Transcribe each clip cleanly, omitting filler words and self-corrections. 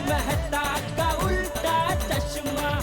मेहता का उल्टा चश्मा।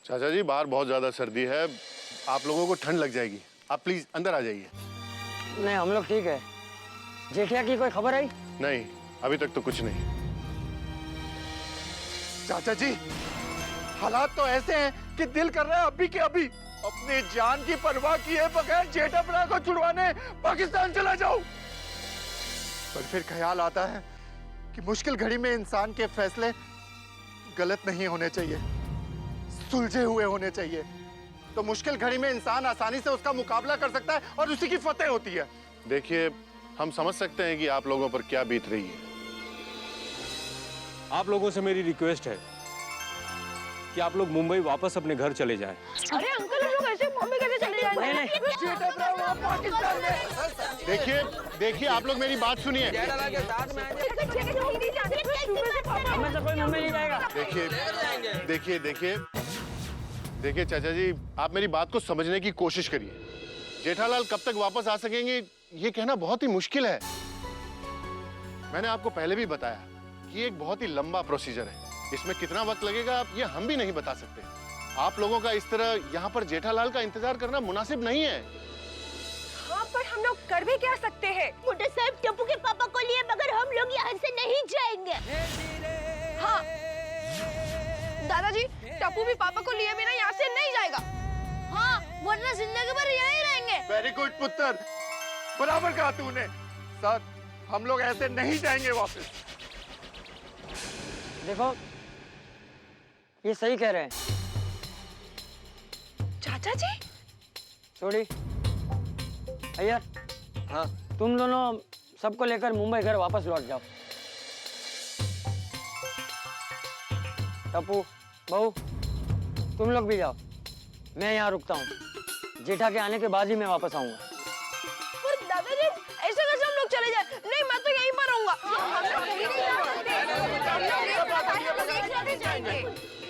चाचा जी, बाहर बहुत ज्यादा सर्दी है, आप लोगों को ठंड लग जाएगी। आप प्लीज अंदर आ जाइए। नहीं, हम लोग ठीक है। जेठिया की कोई खबर आई? नहीं, अभी तक तो कुछ नहीं। चाचा जी, हालात तो ऐसे हैं कि दिल कर रहा है अभी के अभी अपनी जान की परवाह किए बगैर जेठापरा को छुड़वाने पाकिस्तान चला जाऊं। पर फिर ख्याल आता है कि मुश्किल घड़ी में इंसान के फैसले गलत नहीं होने चाहिए, सुलझे हुए होने चाहिए। तो मुश्किल घड़ी में इंसान आसानी से उसका मुकाबला कर सकता है और उसी की फतेह होती है। देखिए, हम समझ सकते हैं कि आप लोगों पर क्या बीत रही है। आप लोगों से मेरी रिक्वेस्ट है कि आप लोग मुंबई वापस अपने घर चले जाएं। अरे अंकल, हम लोग ऐसे मुंबई कैसे चले जाएंगे? देखिए, आप लोग मेरी बात सुनिए। हमें तो कोई मुंबई नहीं जाएगा। देखिए चाचा जी, आप मेरी बात को समझने की कोशिश करिए। जेठालाल कब तक वापस आ सकेंगे ये कहना बहुत ही मुश्किल है। मैंने आपको पहले भी बताया कि ये एक बहुत ही लंबा प्रोसीजर है। इसमें कितना वक्त लगेगा ये हम भी नहीं बता सकते। आप लोगों का इस तरह यहाँ पर जेठालाल का इंतजार करना मुनासिब नहीं है। हाँ, पर हम लोग कर भी क्या सकते हैं? मोटे साहब, टप्पू के पापा को लिए मगर हम लोग यहाँ से नहीं जाएंगे। हाँ दादाजी, टप्पू भी पापा को लिए बिना यहाँ से नहीं जाएगा। हाँ, वरना जिंदगी भर यहीं रहेंगे। वेरी गुड पुत्र, बराबर कहा तूने। सर, हम लोग ऐसे नहीं जाएंगे वापस। देखो, ये सही कह रहे हैं। चाचा जी, छोड़ी अय्यर, हाँ, तुम दोनों सबको लेकर मुंबई घर वापस लौट जाओ। टप्पू, बहू, तुम लोग भी जाओ। मैं यहाँ रुकता हूँ। जेठा के आने के बाद ही मैं वापस आऊंगा। पर दादाजी, ऐसे कैसे हम लोग चले जाए? नहीं, मैं तो यहीं पर रहूंगा।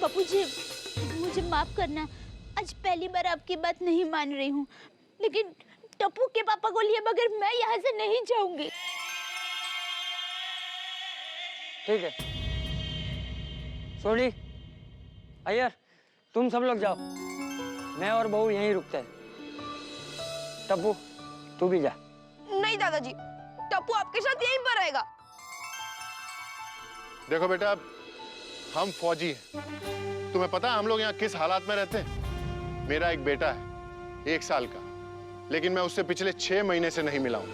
पप्पू जी, मुझे माफ करना। आज पहली बार आपकी बात नहीं मान रही हूँ, लेकिन टप्पू के पापा को लिए बगैर मैं यहाँ से नहीं जाऊंगी। ठीक है, सोनी, अय्यर, तुम सब लोग जाओ। मैं और बहू यहीं रुकते हैं। टप्पू, तू भी जा। नहीं दादाजी, टप्पू आपके साथ यहीं पर रहेगा। देखो बेटा, हम फौजी हैं। तुम्हें पता है हम लोग यहाँ किस हालात में रहते हैं? मेरा एक बेटा है 1 साल का, लेकिन मैं उससे पिछले 6 महीने से नहीं मिला हूं।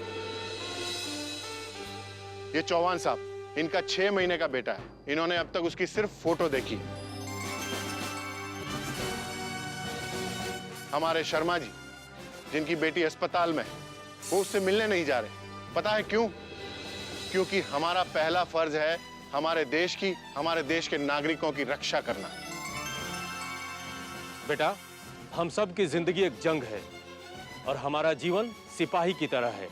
ये चौहान साहब, इनका 6 महीने का बेटा है। इन्होंने अब तक उसकी सिर्फ फोटो देखी है। हमारे शर्मा जी, जिनकी बेटी अस्पताल में है, वो उससे मिलने नहीं जा रहे। पता है क्यों? क्योंकि हमारा पहला फर्ज है हमारे देश की, हमारे देश के नागरिकों की रक्षा करना। बेटा, हम सब की जिंदगी एक जंग है और हमारा जीवन सिपाही की तरह है।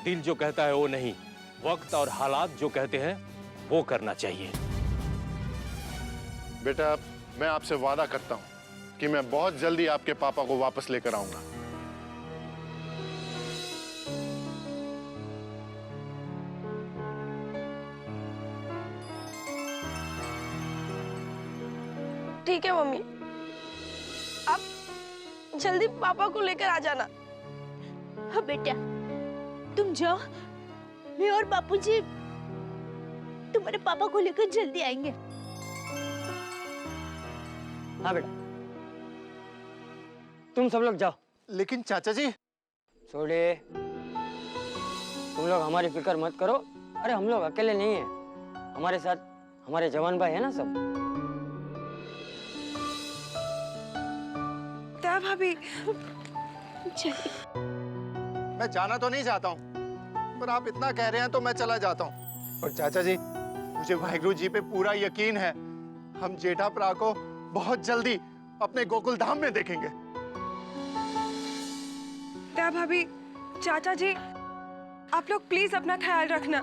दिल जो कहता है वो नहीं, वक्त और हालात जो कहते हैं वो करना चाहिए। बेटा, मैं आपसे वादा करता हूं कि मैं बहुत जल्दी आपके पापा को वापस लेकर आऊंगा। ठीक है मम्मी, आप जल्दी पापा को लेकर आ जाना। हाँ बेटा, तुम जाओ, मैं और बापूजी तुम्हारे पापा को लेकर जल्दी आएंगे। हाँ बेटा, तुम सब लोग जाओ। लेकिन चाचा जी। छोड़े, तुम लोग हमारी फिक्र मत करो। अरे हम लोग अकेले नहीं है, हमारे साथ हमारे जवान भाई है ना सब। दया भाभी, चलिए। मैं जाना तो नहीं चाहता हूँ, पर आप इतना कह रहे हैं तो मैं चला जाता हूँ। और चाचा जी, मुझे वाहिगुरु जी पे पूरा यकीन है, हम जेठा भरा को बहुत जल्दी अपने गोकुल धाम में देखेंगे। दया भाभी, चाचा जी, आप लोग प्लीज अपना ख्याल रखना।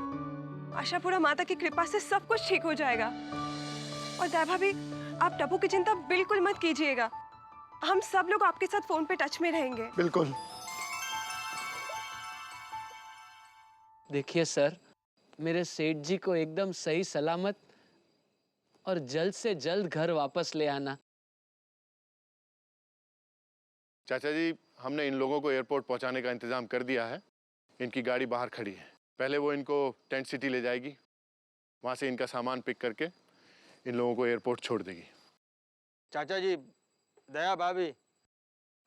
आशापुरा माता की कृपा से सब कुछ ठीक हो जाएगा। और दया भाभी, आप टप्पू की चिंता बिल्कुल मत कीजिएगा। हम सब लोग आपके साथ फोन पे टच में रहेंगे। बिल्कुल। देखिए सर, मेरे सेठ जी को एकदम सही सलामत और जल्द से जल्द घर वापस ले आना। चाचा जी, हमने इन लोगों को एयरपोर्ट पहुंचाने का इंतजाम कर दिया है। इनकी गाड़ी बाहर खड़ी है, पहले वो इनको टेंट सिटी ले जाएगी, वहां से इनका सामान पिक करके इन लोगों को एयरपोर्ट छोड़ देगी। चाचा जी, दया भाभी,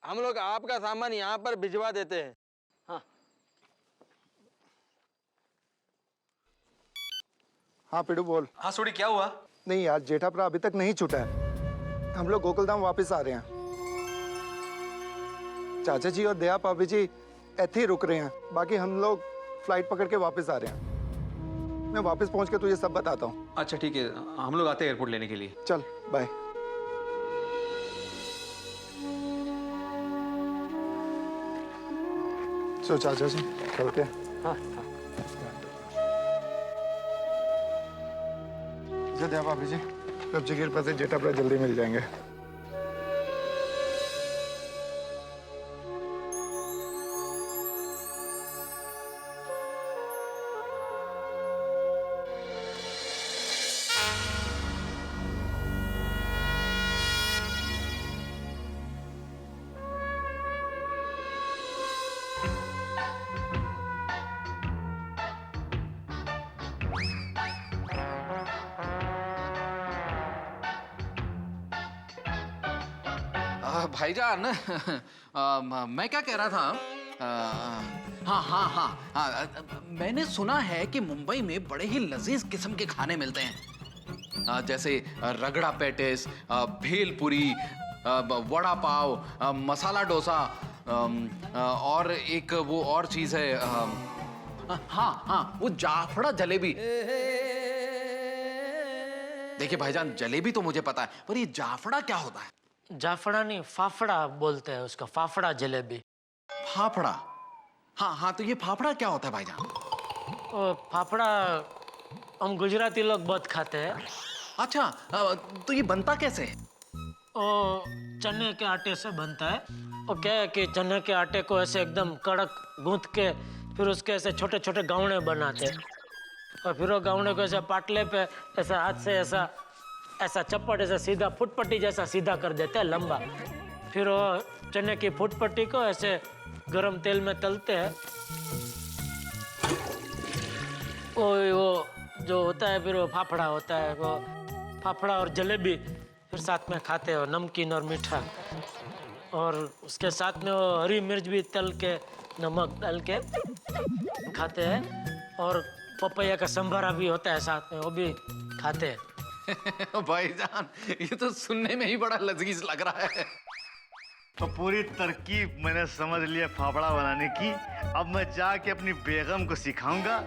हम लोग आपका सामान यहाँ पर भिजवा देते हैं। हाँ पिडू बोल। हाँ सोडी, क्या हुआ? नहीं यार, जेठा भरा अभी तक नहीं छूटा है। हम लोग गोकुलधाम वापस आ रहे हैं। चाचा जी और दया भाभी जी ऐसे ही रुक रहे हैं, बाकी हम लोग फ्लाइट पकड़ के वापस आ रहे हैं। मैं वापस पहुंच के तुझे सब बताता हूँ। अच्छा ठीक है, हम लोग आते हैं एयरपोर्ट लेने के लिए। चल बाय। सो चाचा जी चलते हैं। हाँ दया भाभी जी, अब जी के पास जेठा भरा जल्दी मिल जाएंगे। भाईजान, मैं क्या कह रहा था, हाँ, मैंने सुना है कि मुंबई में बड़े ही लजीज किस्म के खाने मिलते हैं, जैसे रगड़ा पैटिस, भेलपुरी, वड़ा पाव, मसाला डोसा, और एक वो और चीज है, हाँ, वो जाफड़ा जलेबी। देखिए भाईजान, जलेबी तो मुझे पता है, पर ये जाफड़ा क्या होता है? जाफड़ा नहीं, फाफड़ा बोलते हैं उसका, फाफड़ा जलेबी। फाफड़ा? हाँ, तो ये फाफड़ा क्या होता है भाईजान? फाफड़ा हम गुजराती लोग बहुत खाते हैं। अच्छा, तो ये बनता कैसे है? चने के आटे से बनता है। और क्या है कि चने के आटे को ऐसे एकदम कड़क गूंथ के फिर उसके ऐसे छोटे छोटे गावड़े बनाते हैं, और फिर वो गावड़े को ऐसे पाटले पे ऐसा हाथ से ऐसा चप्पट ऐसा सीधा फुटपट्टी जैसा सीधा कर देते हैं, लंबा। फिर वो चने की फुटपट्टी को ऐसे गरम तेल में तलते हैं। वो जो होता है फिर वो फाफड़ा होता है, वो फाफड़ा और जलेबी फिर साथ में खाते हैं, नमकीन और मीठा। और उसके साथ में वो हरी मिर्च भी तल के नमक डाल के खाते हैं, और पपैया का संभारा भी होता है साथ में, वो भी खाते हैं। भाईजान, ये तो सुनने में ही बड़ा लजीज लग रहा है। तो पूरी तरकीब मैंने समझ लिया फाफड़ा बनाने की। अब मैं जाके अपनी बेगम को सिखाऊंगा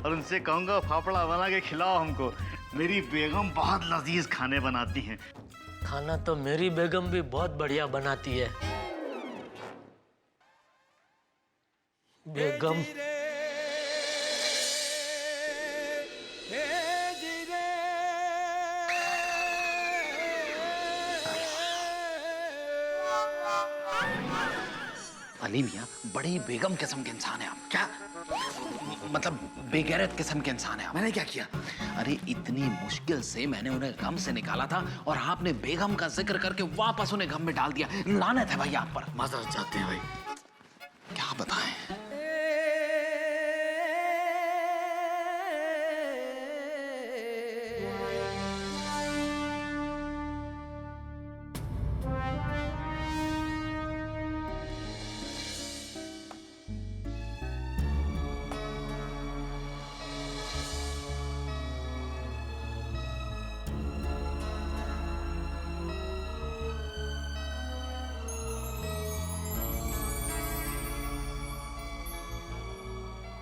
और उनसे कहूंगा फाफड़ा बना के खिलाओ हमको। मेरी बेगम बहुत लजीज खाने बनाती हैं। खाना तो मेरी बेगम भी बहुत बढ़िया बनाती है। बेगम अली मियाँ, बड़े ही बेगम किस्म के इंसान है आप। क्या मतलब बेगैरत किस्म के इंसान है आप। मैंने क्या किया? अरे इतनी मुश्किल से मैंने उन्हें गम से निकाला था और आपने बेगम का जिक्र करके वापस उन्हें गम में डाल दिया। लानत है भाई आप पर। माजरत चाहते हैं भाई। क्या बताएं?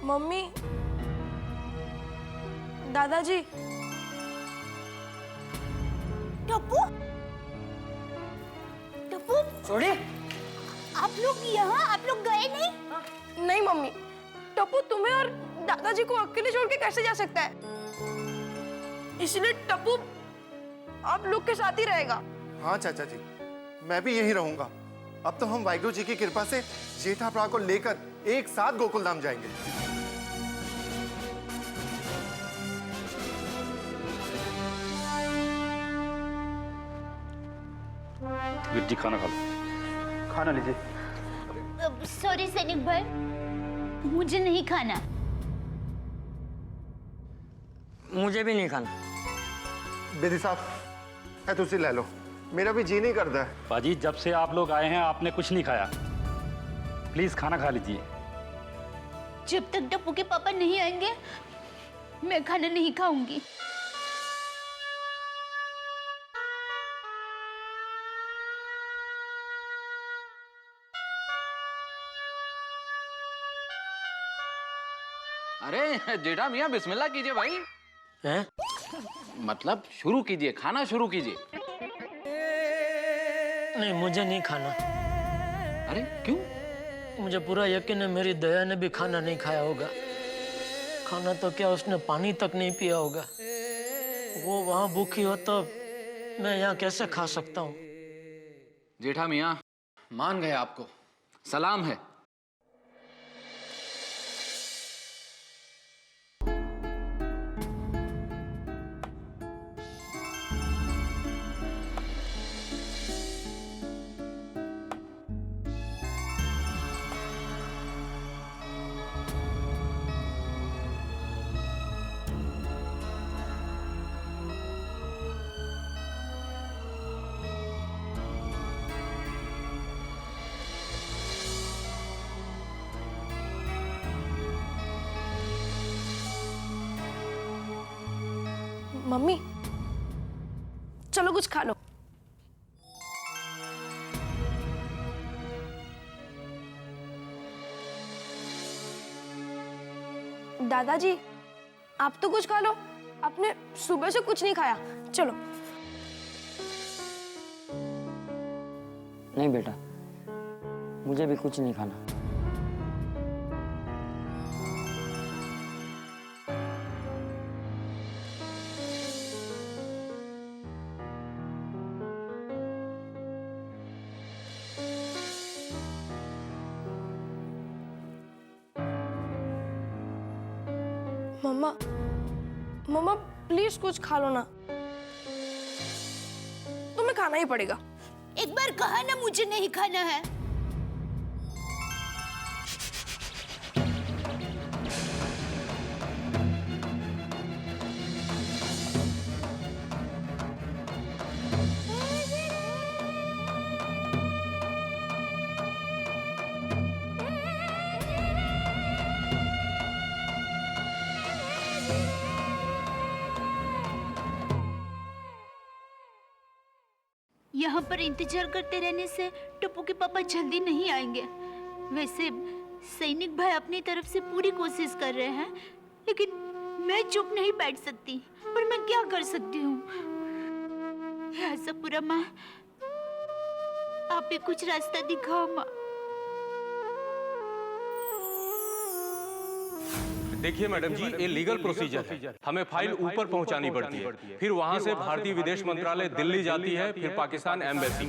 मम्मी, दादाजी। टप्पू, टप्पू, छोड़ी। आप लोग यहाँ, आप लोग गए नहीं? नहीं मम्मी, टप्पू तुम्हें और दादाजी को अकेले छोड़ के कैसे जा सकता है? इसलिए टप्पू आप लोग के साथ ही रहेगा। हाँ चाचा जी, मैं भी यहीं रहूंगा। अब तो हम वाहिगुरु जी की कृपा से जेठा भरा को लेकर एक साथ गोकुल धाम जाएंगे। जी खाना खा लो। खाना लीजिए। सॉरी सैनिक भाई, मुझे नहीं खाना। मुझे भी नहीं खाना। बेदी साहब, है तुसी ले लो, मेरा भी जी नहीं करता है। बाजी, जब से आप लोग आए हैं आपने कुछ नहीं खाया, प्लीज खाना खा लीजिए। जब तक टप्पू के पापा नहीं आएंगे मैं खाना नहीं खाऊंगी। अरे जेठा मियाँ बिस्मिल्लाह कीजिए भाई। हैं? मतलब शुरू कीजिए, खाना शुरू कीजिए। नहीं, मुझे नहीं खाना। अरे क्यों? मुझे पूरा यकीन है मेरी दया ने भी खाना नहीं खाया होगा। खाना तो क्या, उसने पानी तक नहीं पिया होगा। वो वहां भूखी हो तो मैं यहाँ कैसे खा सकता हूँ? जेठा मियाँ मान गए आपको, सलाम है। मम्मी, चलो कुछ खा लो। दादाजी, आप तो कुछ खा लो, आपने सुबह से कुछ नहीं खाया। चलो। नहीं बेटा, मुझे भी कुछ नहीं खाना। मम्मा, मम्मा प्लीज कुछ खा लो ना, तुम्हें खाना ही पड़ेगा। एक बार कहा ना मुझे नहीं खाना है। यहाँ पर इंतजार करते रहने से टप्पू के पापा जल्दी नहीं आएंगे। वैसे सैनिक भाई अपनी तरफ से पूरी कोशिश कर रहे हैं, लेकिन मैं चुप नहीं बैठ सकती। पर मैं क्या कर सकती हूँ? ऐसा पूरा माँ, आप भी कुछ रास्ता दिखाओ माँ। देखिए मैडम जी, ये लीगल प्रोसीजर है। हमें फाइल ऊपर पहुंचानी पड़ती है, फिर वहां से भारतीय विदेश मंत्रालय दिल्ली जाती है, फिर पाकिस्तान एम्बेसी।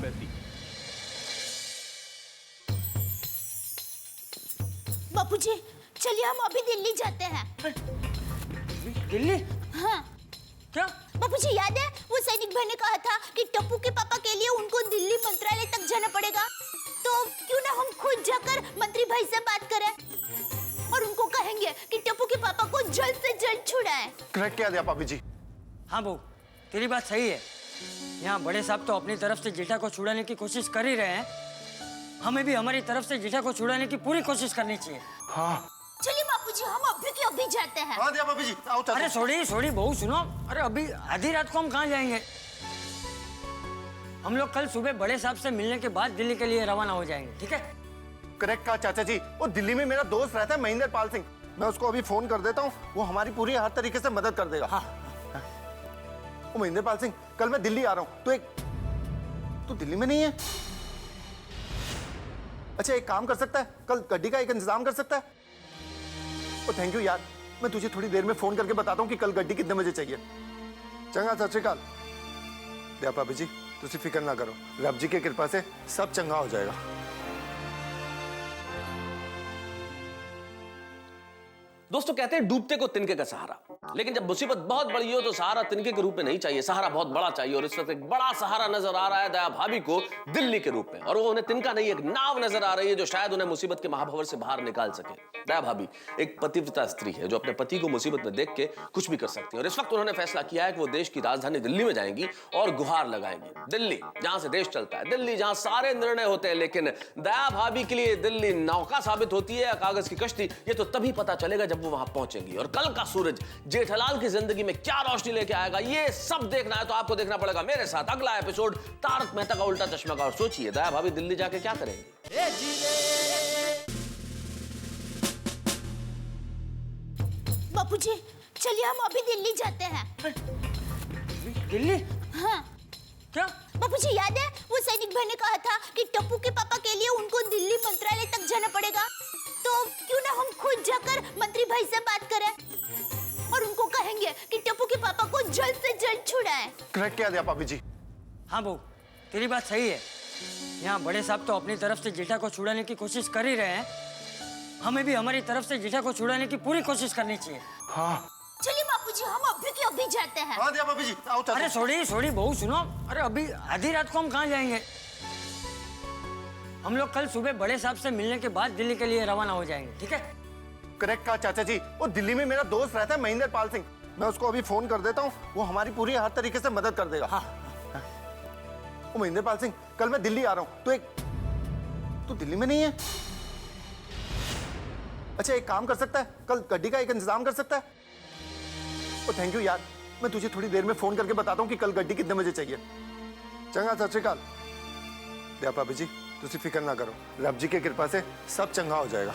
बापूजी, चलिए हम अभी दिल्ली जाते हैं। दिल्ली? हाँ। क्या? बापूजी याद है वो सैनिक भाई ने कहा था कि टप्पू के पापा के लिए उनको दिल्ली मंत्रालय तक जाना पड़ेगा। तो क्यों ना हम खुद जाकर मंत्री भाई से बात करें और उनको कहेंगे कि टप्पू के पापा को जल्द से जल्द छुड़ाएं। करेक्ट किया दिया पापी जी। हाँ बहू, तेरी बात सही है। यहाँ बड़े साहब तो अपनी तरफ से जेठा को छुड़ाने की कोशिश कर ही रहे हैं, हमें भी हमारी तरफ से जेठा को छुड़ाने की पूरी कोशिश करनी चाहिए। हाँ चलिए बापूजी, हम अभी के अभी जाते हैं। हाँ दिया पापी जी, आओ चाचा। अरे छोड़ी बहू सुनो, अरे अभी आधी रात को हम कहाँ जाएंगे? हम लोग कल सुबह बड़े साहब से मिलने के बाद दिल्ली के लिए रवाना हो जाएंगे, ठीक है? करेक्ट कहा चाचा जी, वो दिल्ली में मेरा दोस्त रहता है महेंद्र पाल सिंह, मैं उसको अभी फोन कर देता हूँ, वो हमारी पूरी हर तरीके से मदद कर देगा। हाँ। ओ महेंद्रपाल सिंह, कल मैं दिल्ली आ रहा हूँ, तू दिल्ली में नहीं है? अच्छा एक काम कर सकता है, कल गड्डी का एक इंतजाम कर सकता है? ओ थैंक यू यार, मैं तुझे थोड़ी देर में फोन करके बताता हूँ कि कल गड्डी कितने बजे चाहिए। चंगा, सत श्री अकाल। दया भाभी जी, तुसी फिक्र ना करो, रब जी की कृपा से सब चंगा हो जाएगा। दोस्तों कहते हैं डूबते को तिनके का सहारा, लेकिन जब मुसीबत बहुत बड़ी हो तो सहारा तिनके के रूप में नहीं चाहिए, सहारा बहुत बड़ा चाहिए। और इस वक्त एक बड़ा सहारा नजर आ रहा है दया भाभी को दिल्ली के रूप में, और वो उन्हें तिनका नहीं एक नाव नजर आ रही है जो शायद उन्हें मुसीबत के महाभंवर से बाहर निकाल सके। दया भाभी एक पतिव्रता स्त्री है जो अपने पति को मुसीबत में देख के कुछ भी कर सकती है, और इस वक्त उन्होंने फैसला किया है कि वो देश की राजधानी दिल्ली में जाएंगी और गुहार लगाएंगी। दिल्ली जहां से देश चलता है, दिल्ली जहां सारे निर्णय होते हैं, लेकिन दया भाभी के लिए दिल्ली नौका साबित होती है, कागज की कश्ती, ये तो तभी पता चलेगा जब वो वहां पहुंचेंगी। और कल का सूरज जेठालाल की जिंदगी में क्या रोशनी लेके आएगा, ये सब देखना है तो आपको देखना पड़ेगा मेरे साथ अगला एपिसोड तारक मेहता का उल्टा चश्मा का। और सोचिए दया भाभी दिल्ली जाके क्या करेंगे। बापूजी चलिए हम अभी दिल्ली जाते हैं। दिल्ली? हाँ। क्या? बापूजी याद है वो सैनिक भाई ने कहा था कि टप्पू के पापा के लिए उनको दिल्ली मंत्रालय तक जाना पड़ेगा, तो क्यों ना हम खुद जाकर मंत्री भाई से बात करें और उनको कहेंगे कि टप्पू के पापा को जल्द से जल्द छुड़ाएं। करेक्ट क्या दिया भाभी जी? हाँ बहू, तेरी बात सही है। यहाँ बड़े साहब तो अपनी तरफ से जेठा को छुड़ाने की कोशिश कर ही रहे हैं, हमें भी हमारी तरफ से जेठा को छुड़ाने की पूरी कोशिश करनी चाहिए। हाँ चलिए बापूजी हम अभी के अभी जाते हैं। हाँ दिया भाभी जी, आओ चलो। अरे छोड़ी बहू सुनो, अरे अभी आधी रात को हम कहाँ जाएंगे? हम लोग कल सुबह बड़े साहब से मिलने के बाद दिल्ली के लिए रवाना हो जाएंगे, ठीक है? करेक्ट कहा चाचा जी, वो दिल्ली में मेरा दोस्त रहता है महेंद्रपाल सिंह, मैं उसको अभी फोन कर देता हूँ, वो हमारी पूरी हर तरीके से मदद कर देगा। हाँ। ओ महेंद्रपाल सिंह, कल मैं दिल्ली आ रहा हूँ, तू दिल्ली में नहीं है? अच्छा एक काम कर सकता है, कल गड्डी का एक इंतजाम कर सकता है? ओ थैंक यू यार, मैं तुझे थोड़ी देर में फोन करके बताता हूँ कि कल गड्डी कितने बजे चाहिए। चंगा, सत श्री अकाल। दया भाभी जी, तुसी फिक्र ना करो, रब जी की कृपा से सब चंगा हो जाएगा।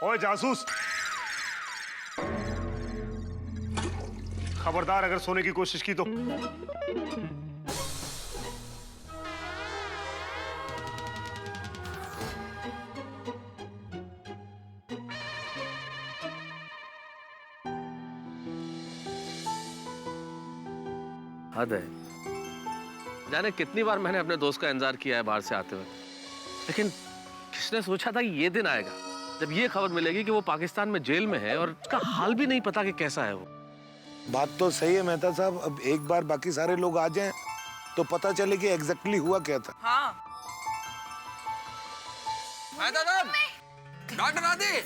ओए जासूस, खबरदार अगर सोने की कोशिश की तो। हद है, जाने कितनी बार मैंने अपने दोस्त का इंतजार किया है बाहर से आते हुए, लेकिन किसने सोचा था ये दिन आएगा जब ये खबर मिलेगी कि वो पाकिस्तान में जेल में है और उसका हाल भी नहीं पता कि कैसा है वो। बात तो सही है मेहता साहब, अब एक बार बाकी सारे लोग आ जाएं तो पता चले कि एग्जैक्टली हुआ क्या था। हाँ। मेहता साहब, डॉक्टर आदि।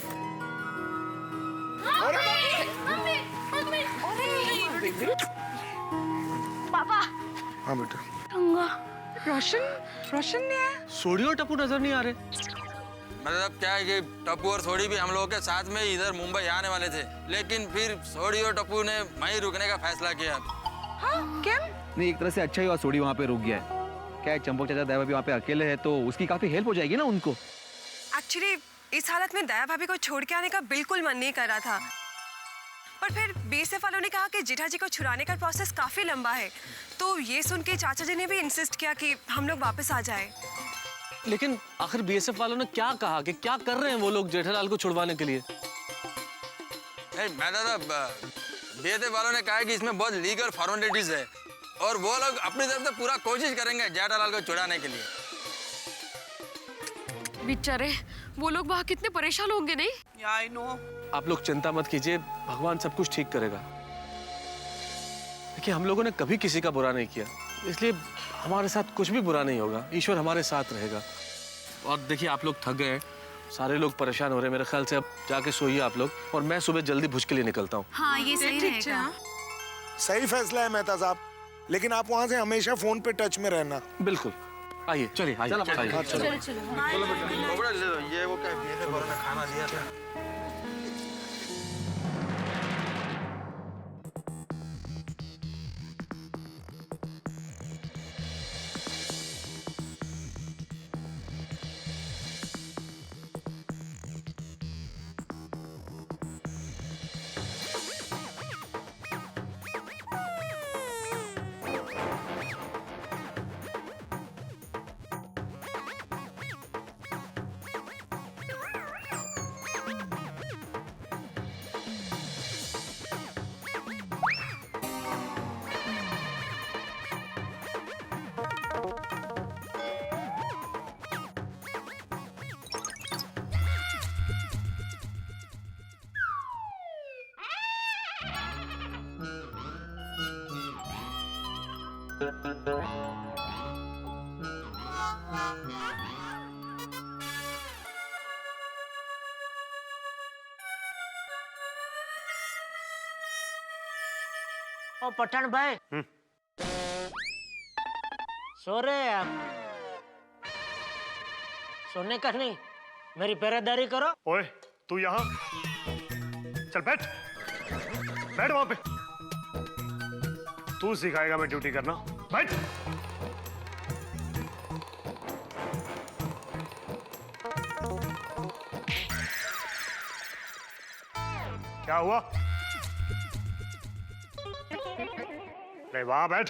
पापा। हाँ बेटा। रोशन नहीं है? सोडी और टप्पू नजर नहीं आ रहे। मतलब क्या है कि टप्पू और सोडी भी हम लोगों के साथ में इधर मुंबई आने वाले थे, लेकिन फिर सोडी और टप्पू ने वहीं रुकने का फैसला किया। हाँ, क्यों? नहीं, एक तरह से अच्छा ही हुआ सोडी वहाँ पे रुक गया है। क्या है, चंपक चाचा दया भाभी वहाँ पे अकेले है तो उसकी काफी हेल्प हो जाएगी ना उनको। एक्चुअली इस हालत में दया भाभी को छोड़ के आने का बिल्कुल मन नहीं कर रहा था, पर फिर बीएसएफ वालों ने कहा कि जेठा जी को छुड़ाने का प्रोसेस काफी लंबा है, तो ये सुन के चाचा जी ने भी इंसिस्ट किया कि हम लोग वापस आ जाए। लेकिन आखिर बीएसएफ वालों ने क्या कहा कि क्या कर रहे हैं वो लोग जेठालाल को छुड़वाने के लिए? मैं बीएसएफ वालों ने कहा है कि इसमें बहुत लीगल फॉर्मेलिटीज है और वो लोग अपनी तरफ से पूरा कोशिश करेंगे जेठालाल को छुड़ाने के लिए। बेचारे वो लोग वहाँ कितने परेशान होंगे नहीं? I know. आप लोग चिंता मत कीजिए, भगवान सब कुछ ठीक करेगा। देखिए, हम लोगों ने कभी किसी का बुरा नहीं किया, इसलिए हमारे साथ कुछ भी बुरा नहीं होगा। ईश्वर हमारे साथ रहेगा। और देखिए, आप लोग थक गए हैं, सारे लोग परेशान हो रहे हैं। मेरे ख्याल से अब जाके सोइए आप लोग, और मैं सुबह जल्दी भुज के लिए निकलता हूँ। हाँ, ये सही रहेगा। सही फैसला है मेहता साहब, लेकिन आप वहाँ से हमेशा फोन पे टच में रहना। बिल्कुल, आइए चलिए आइए। चलो चलो बेटा, ये वो क्या बीएसएफ वालों ने खाना दिया था। ओ पठान भाई, सो रहे हैं आप? सोने का नहीं, मेरी पहरेदारी करो। ओए, तू यहाँ चल, बैठ बैठ वहां पे। तू सिखाएगा मैं ड्यूटी करना। बैठ। क्या हुआ? नहीं, वहां बैठ।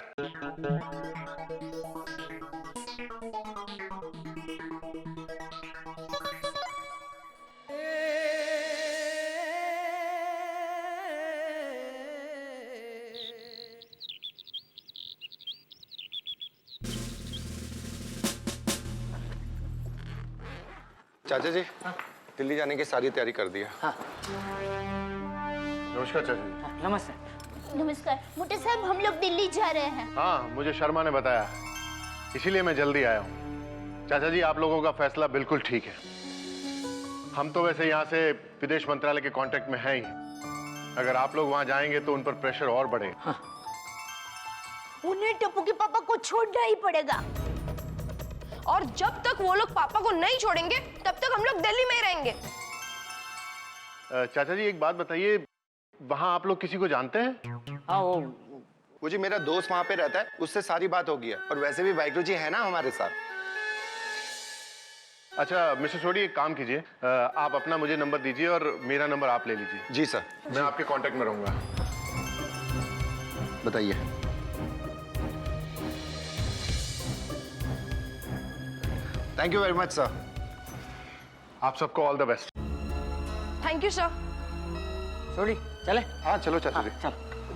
चाचा जी, दिल्ली जाने की सारी तैयारी कर दी है। हाँ। नमस्कार चाचा जी। नमस्ते। नमस्कार मोटे साहब, हम लोग दिल्ली जा रहे हैं। हाँ, मुझे शर्मा ने बताया, इसीलिए मैं जल्दी आया हूँ। चाचा जी, आप लोगों का फैसला बिल्कुल ठीक है। हम तो वैसे यहाँ से विदेश मंत्रालय के कांटेक्ट में हैं ही। अगर आप लोग वहाँ जाएंगे तो उन पर प्रेशर और बढ़ेगा। हाँ। उन्हें टप्पू के पापा को छोड़ना ही पड़ेगा, और जब तक वो लोग पापा को नहीं छोड़ेंगे तब तक हम लोग दिल्ली में ही रहेंगे। चाचा जी, एक बात बताइए, वहाँ आप लोग किसी को जानते हैं? हाँ, वो जी मेरा दोस्त वहाँ पे रहता है, उससे सारी बात हो गई है। और वैसे भी वाहिगुरु जी है ना हमारे साथ। अच्छा मिस्टर सोडी, एक काम कीजिए, आप अपना मुझे नंबर दीजिए और मेरा नंबर आप ले लीजिए। जी सर। मैं आपके कांटेक्ट में रहूंगा। बताइए। Thank you very much sir. आप सबको all the best. Thank you sir. सोडी चले? हाँ चलो चाचा जी। चल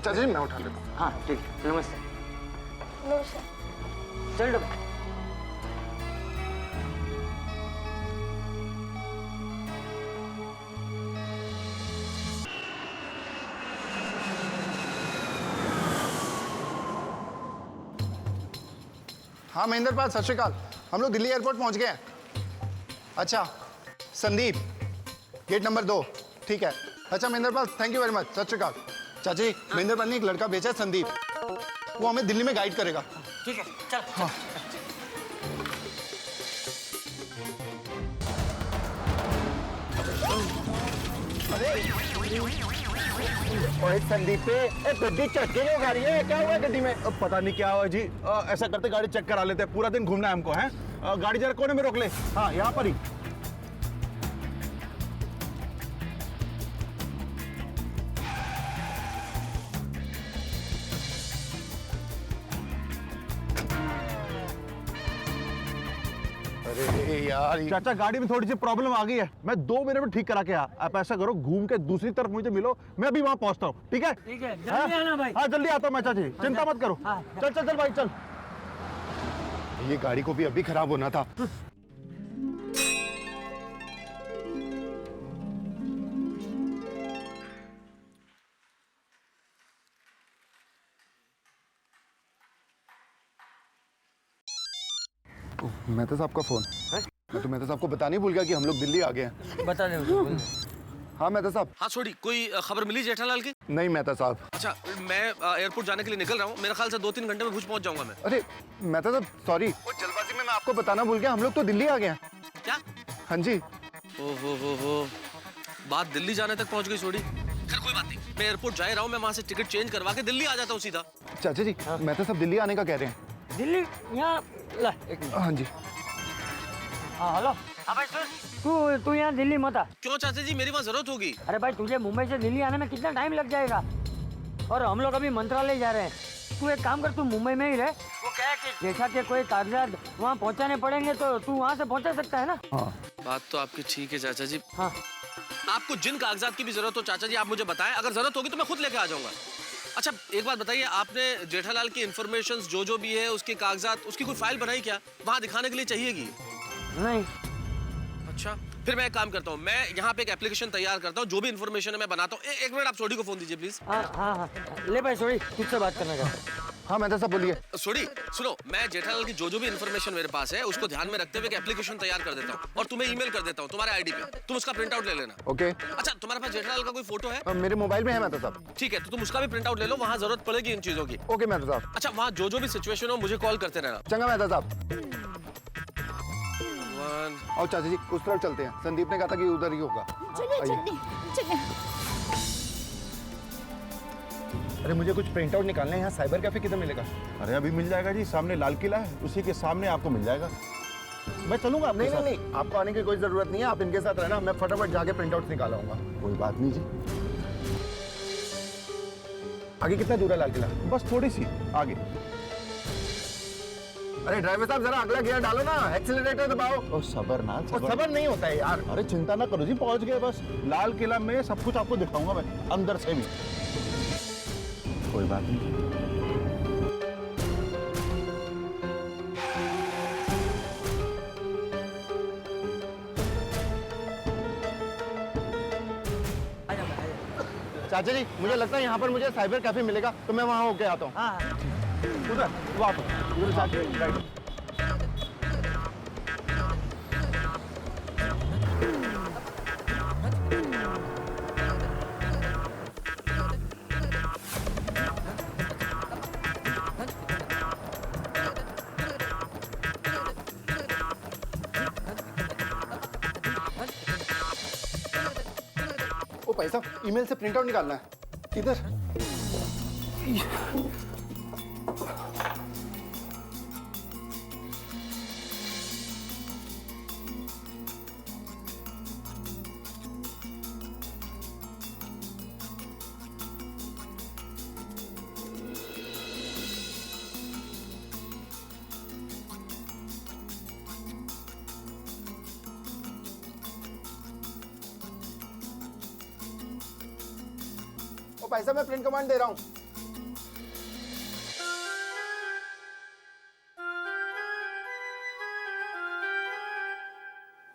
चाचा जी, मैं उठा लेता हूँ। हाँ ठीक, नमस्ते। नमस्ते। चल डब। हाँ महेंद्र पाल, सत श्रीकाल। हम लोग दिल्ली एयरपोर्ट पहुंच गए हैं। अच्छा संदीप, गेट नंबर 2। ठीक है। अच्छा Mahendra Pal, thank you very much. सत श्रीकाल। चाची, महेंद्र पाल ने एक लड़का भेजा है संदीप, वो हमें दिल्ली में गाइड करेगा। ठीक है, चल। हाँ। अरे ओए संदीप पे गड्डी चक्के क्यों खा रही है? क्या हुआ गड्डी में? पता नहीं क्या हुआ जी। ऐसा करते गाड़ी चेक करा लेते हैं, पूरा दिन घूमना है हमको। हैं गाड़ी जरा कोने में रोक ले। हाँ यहाँ पर ही। अरे यार चाचा गाड़ी में थोड़ी सी प्रॉब्लम आ गई है, मैं 2 मिनट में ठीक करा के आप ऐसा करो, घूम के दूसरी तरफ मुझे मिलो, मैं अभी वहाँ पहुँचता हूँ। ठीक है? ठीक है, जल्दी आना भाई। हाँ जल्दी आता हूँ मैं चाची, चिंता मत करो। चल चल चल भाई चल। ये गाड़ी को भी अभी खराब होना था। मेहता साहब का फोन है? मैं तो मेहता साहब को बताने भूल गया कि हम लोग दिल्ली आ गए हैं। बता दे। हाँ मेहता साहब। हाँ छोड़ी, कोई खबर मिली जेठालाल की? नहीं मेहता साहब। अच्छा, मैं एयरपोर्ट जाने के लिए निकल रहा हूँ, मेरे ख्याल से 2-3 घंटे में भुज पहुँच जाऊंगा मैं। अरे मेहता साहब सॉरी, वो जल्दबाजी में मैं आपको बताना भूल गया, हम लोग तो दिल्ली आ गए हैं। क्या? हाँ जी। हो बात दिल्ली जाने तक पहुँच गई छोड़ी। खैर कोई बात नहीं, मैं एयरपोर्ट जा रहा हूँ, मैं वहाँ से टिकट चेंज करवा के दिल्ली आ जाता हूँ सीधा। चाचा जी मेहता साहब दिल्ली आने का कह रहे हैं। दिल्ली? यहाँ ला। हाँ जी। हाँ हेलो। हाँ भाई सुन, तू यहाँ दिल्ली मत आ। क्यों चाचा जी, मेरी वहाँ जरूरत होगी। अरे भाई तुझे मुंबई से दिल्ली आने में कितना टाइम लग जाएगा, और हम लोग अभी मंत्रालय जा रहे हैं। तू एक काम कर, तू मुंबई में ही रह। वो क्या है कि जेठा के कोई कागजात वहाँ पहुँचाने पड़ेंगे तो तू वहाँ से पहुँचा सकता है ना। हाँ बात तो आपकी ठीक है चाचा जी। हाँ आपको जिन कागजात की भी जरूरत हो चाचा जी आप मुझे बताएं, अगर जरूरत होगी तो मैं खुद लेके आ जाऊंगा। अच्छा एक बात बताइए, आपने जेठालाल की इन्फॉर्मेशन जो भी है उसके कागजात, उसकी कोई फाइल बनाई क्या? वहाँ दिखाने के लिए चाहिएगी? नहीं। अच्छा फिर मैं एक काम करता हूँ, मैं यहाँ पे एक एप्लीकेशन तैयार करता हूँ, जो भी इन्फॉर्मेशन है मैं बनाता हूँ। एक मिनट आप सोडी को फोन दीजिए प्लीज। हाँ ले भाई सोडी, तुझसे बात करना चाहता हूँ। हाँ मेहता साहब बोलिए। सोडी सुनो, मैं जेठालाल की जो भी इन्फॉर्मेशन मेरे पास है उसको ध्यान में रखते हुए एक एप्लीकेशन तैयार कर देता हूँ और तुम्हें ईमेल कर देता हूँ तुम्हारे आईडी पे, तुम उसका प्रिंट आउट ले लेना। ओके। अच्छा तुम्हारे पास जेठालाल का कोई फोटो है? मेरे मोबाइल में है मेहता साहब। ठीक है, तो तुम उसका भी प्रिंट आउट ले लो, वहाँ जरूरत पड़ेगी इन चीजों की। ओके मेहता साहब। अच्छा वहाँ जो भी सिचुएशन हो मुझे कॉल करते रहना। चंगा मेहता साहब। और चाचा जी उस तरफ चलते हैं, संदीप ने कहा था कि उधर ही होगा। चलिए। अरे मुझे कुछ प्रिंट आउट निकालना है, यहाँ साइबर कैफे किधर मिलेगा? अरे अभी मिल जाएगा जी, सामने लाल किला है, उसी के सामने आपको मिल जाएगा। मैं चलूंगा। नहीं, आपको आने की कोई जरूरत नहीं है, आप इनके साथ रहना, मैं फटाफट जाके प्रिंट आउट निकालूंगा। कोई बात नहीं जी। आगे कितना दूर है लाल किला? बस थोड़ी सी आगे। अरे ड्राइवर साहब जरा अगला गियर डालो ना, एक्सीलरेटर दबाओ। ओ सबर ना, सबर नहीं होता है यार। अरे चिंता ना करो जी, पहुंच गए बस। लाल किला में सब कुछ आपको दिखाऊंगा मैं, अंदर से भी। कोई बात नहीं। चाचा जी मुझे लगता है यहाँ पर मुझे साइबर कैफे मिलेगा, तो मैं वहाँ होके आता हूँ। उधर वापस उधर जाके राइट। ओ भाई साहब ईमेल से प्रिंट आउट निकालना है, किधर? भाई साहब मैं प्रिंट कमांड दे रहा हूँ।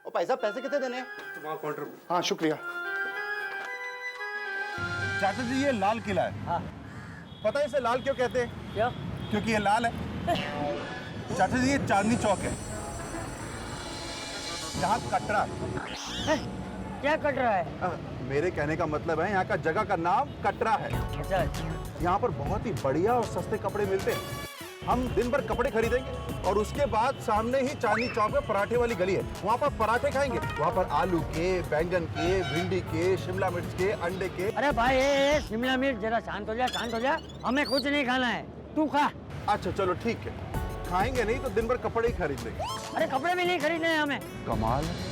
ओ भाई साहब पैसे कितने देने हैं? वहाँ काउंटर। हाँ शुक्रिया। चाचा जी ये लाल किला है। हाँ। पता है इसे लाल क्यों कहते हैं? क्या? क्योंकि ये लाल है। चाचा जी ये चांदनी चौक है, यहाँ कटरा। क्या कट रहा है? मेरे कहने का मतलब है यहाँ का जगह का नाम कटरा है। अच्छा। यहाँ पर बहुत ही बढ़िया और सस्ते कपड़े मिलते हैं। हम दिन भर कपड़े खरीदेंगे और उसके बाद सामने ही चांदनी चौक में पराठे वाली गली है, वहाँ पर पराठे खाएंगे। वहाँ पर आलू के, बैंगन के, भिंडी के, शिमला मिर्च के, अंडे के। अरे भाई शिमला मिर्च जरा शांत हो जा, शांत हो जा। हमें कुछ नहीं खाना है, तू खा। अच्छा चलो ठीक है, खाएंगे नहीं तो दिन भर कपड़े ही खरीद लेंगे। अरे कपड़े भी नहीं खरीदने हैं हमें। कमाल है।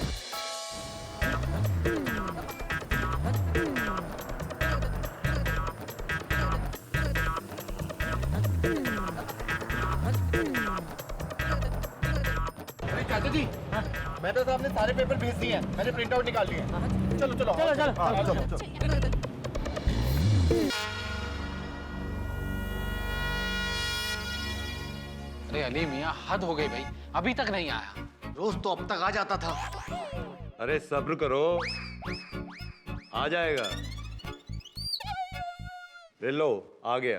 चाचा जी, मेहता साहब ने सारे पेपर भेज दिए हैं, मैंने प्रिंट आउट निकाल लिए हैं। चलो चलो चलो चलो हाँ, चलो चलो। अरे अली मियाँ हद हो गई भाई, अभी तक नहीं आया। रोज तो अब तक आ जाता था। अरे सब्र करो, आ जाएगा। ले लो, आ गया।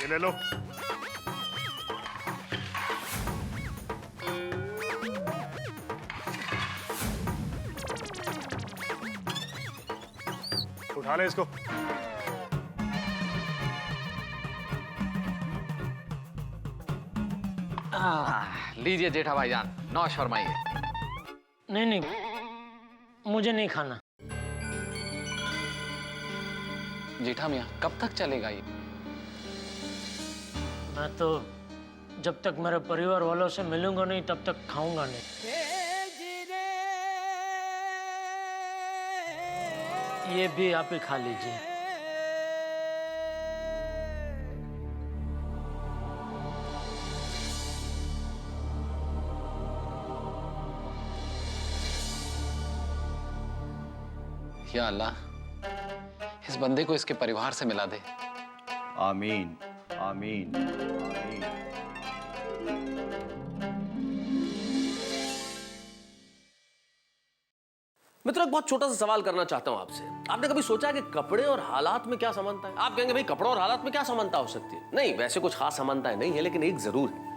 ये ले लो। उठा ले इसको। लीजिए जेठा भाईजान, नौश फरमाइए। नहीं नहीं, मुझे नहीं खाना। जेठा मियाँ कब तक चलेगा ये? मैं तो जब तक मेरे परिवार वालों से मिलूंगा नहीं तब तक खाऊंगा नहीं। ये भी आप ही खा लीजिए। या अल्लाह, इस बंदे को इसके परिवार से मिला दे। आमीन आमीन आमीन। मित्रों, एक बहुत छोटा सा सवाल करना चाहता हूं आपसे। आपने कभी सोचा कि कपड़े और हालात में क्या समानता है? आप कहेंगे भाई कपड़ों और हालात में क्या समानता हो सकती है? नहीं, वैसे कुछ खास समानताएं नहीं है, लेकिन एक जरूर है।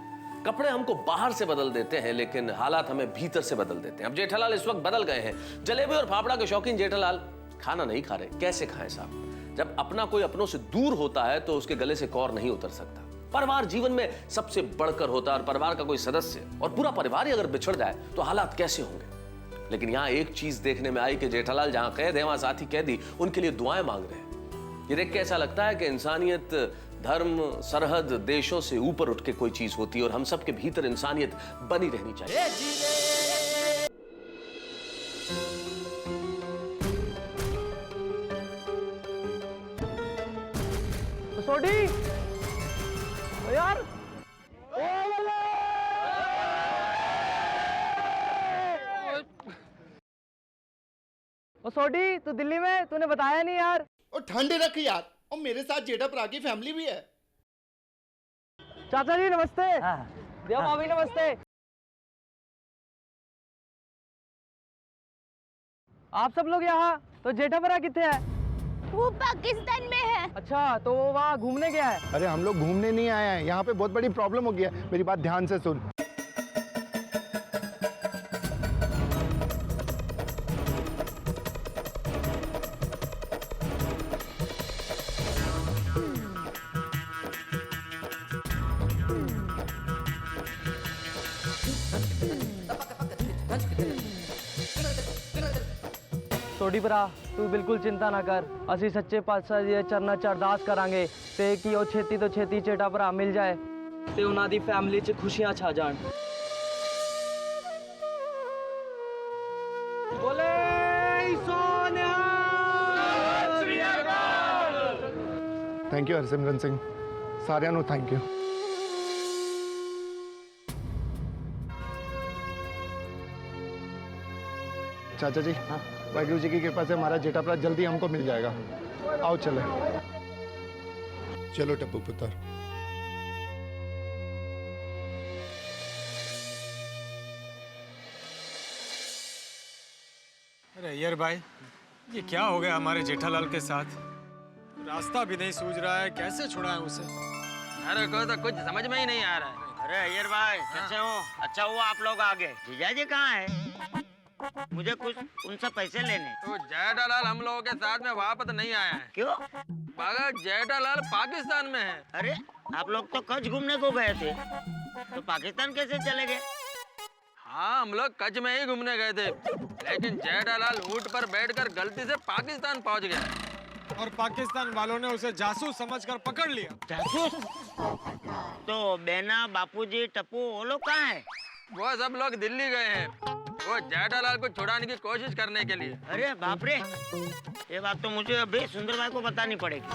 कपड़े हमको बाहर से बदल देते हैं, लेकिन हालात हमें भीतर से बदल देते हैं। अब जेठालाल इस वक्त बदल गए हैं। जलेबी और फाफड़ा के शौकीन जेठालाल खाना नहीं खा रहे। कैसे खाएं साहब? जब अपना कोई अपनों से दूर होता है तो उसके गले से कौर नहीं उतर सकता। परिवार जीवन में सबसे बढ़कर होता है और परिवार का कोई सदस्य और पूरा परिवार ही अगर बिछड़ जाए तो हालात कैसे होंगे? लेकिन यहां एक चीज देखने में आई कि जेठालाल जहां कैद है वहां साथी कैदी उनके लिए दुआएं मांग रहे हैं। ये देख के ऐसा लगता है कि इंसानियत धर्म, सरहद, देशों से ऊपर उठ के कोई चीज होती है और हम सबके भीतर इंसानियत बनी रहनी चाहिए। सोडी यार, ओ सोडी, तू दिल्ली में, तूने बताया नहीं यार। और ठंडे रख यार, और मेरे साथ जेठा भरा की फैमिली भी है। चाचा जी नमस्ते। देव भाभी नमस्ते। आप सब लोग यहाँ, तो जेठा भरा कितने है? वो पाकिस्तान में है। अच्छा, तो वो वहाँ घूमने गया है? अरे हम लोग घूमने नहीं आए हैं, यहाँ पे बहुत बड़ी प्रॉब्लम हो गया। मेरी बात ध्यान से सुन। सोडी भरा, तू बिल्कुल चिंता ना कर। असी सच्चे पातशाह जी चरना च अरदास करांगे ते कि ओ छेती तो छेती जेठा भरा मिल जाए ते उन्हां दी फैमिली च खुशियां छा जान। बोले सोनिया। थैंक यू हरसिमरन सिंह, सारिਆਂ ਨੂੰ थैंक यू। चाचा जी, वाहिगुरु जी की कृपा से हमारा जेठा भरा जल्दी हमको मिल जाएगा। आओ चले। चलो टप्पू पुत्र। अरे अय्यर भाई, ये क्या हो गया हमारे जेठालाल के साथ? रास्ता भी नहीं सूझ रहा है, कैसे छुड़ाएं उसे? अरे को तो कुछ समझ में ही नहीं आ रहा है। अरे अय्यर भाई, कैसे हो? अच्छा हुआ आप लोग आ गए। जीजा जी कहाँ है? मुझे कुछ उनसे पैसे लेने। तो जेठालाल हम लोगों के साथ में वापस नहीं आया है। क्यों? मगर जेठालाल पाकिस्तान में है। अरे आप लोग तो कच्छ घूमने को गए थे, तो पाकिस्तान कैसे चले गए? हाँ हम लोग कच्छ में ही घूमने गए थे, लेकिन जेठालाल ऊंट पर बैठकर गलती से पाकिस्तान पहुंच गया और पाकिस्तान वालों ने उसे जासूस समझकर पकड़ लिया। जासूस? तो बेना, बापूजी, टप्पू वो लोग कहाँ है? वो सब लोग दिल्ली गए हैं, वो जेठालाल को छुड़ाने की कोशिश करने के लिए। अरे बाप रे, ये बात तो मुझे अभी सुंदर भाई को बतानी पड़ेगी।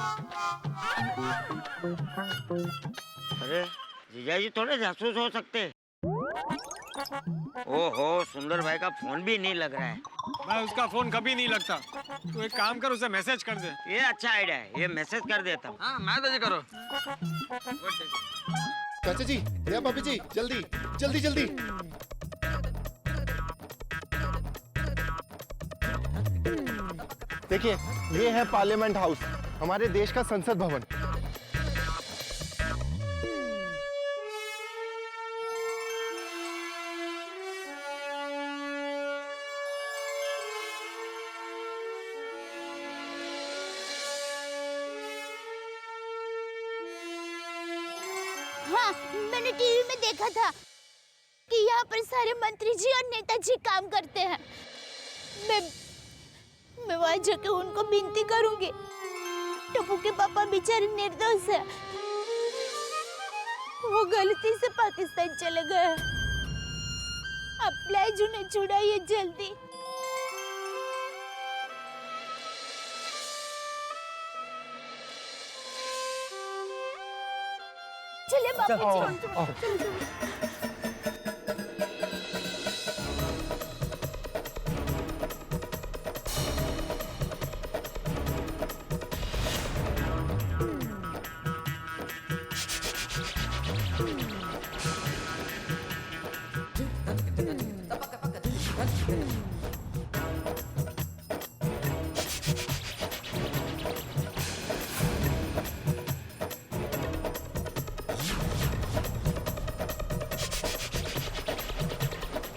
अरे जीजाजी थोड़े जासूस हो सकते। ओहो, सुंदर भाई का फोन भी नहीं लग रहा है। मैं उसका फोन कभी नहीं लगता। तू एक काम कर, उसे मैसेज कर दे। ये अच्छा आइडिया है, ये मैसेज कर देता हूँ। हाँ मैसेज करो। चाचा जी, या भाभी जी, जल्दी जल्दी जल्दी। देखिए, ये है पार्लियामेंट हाउस, हमारे देश का संसद भवन। हाँ, मैंने टीवी में देखा था कि यहाँ पर सारे मंत्री जी और नेताजी काम करते हैं। मैं वहाँ जाकर उनको विनती करूंगी। टप्पू के पापा बेचारे निर्दोष है, वो गलती से पाकिस्तान चले गए। अब प्लीज उन्हें छुड़ाइए जल्दी। चलिए बापू जी।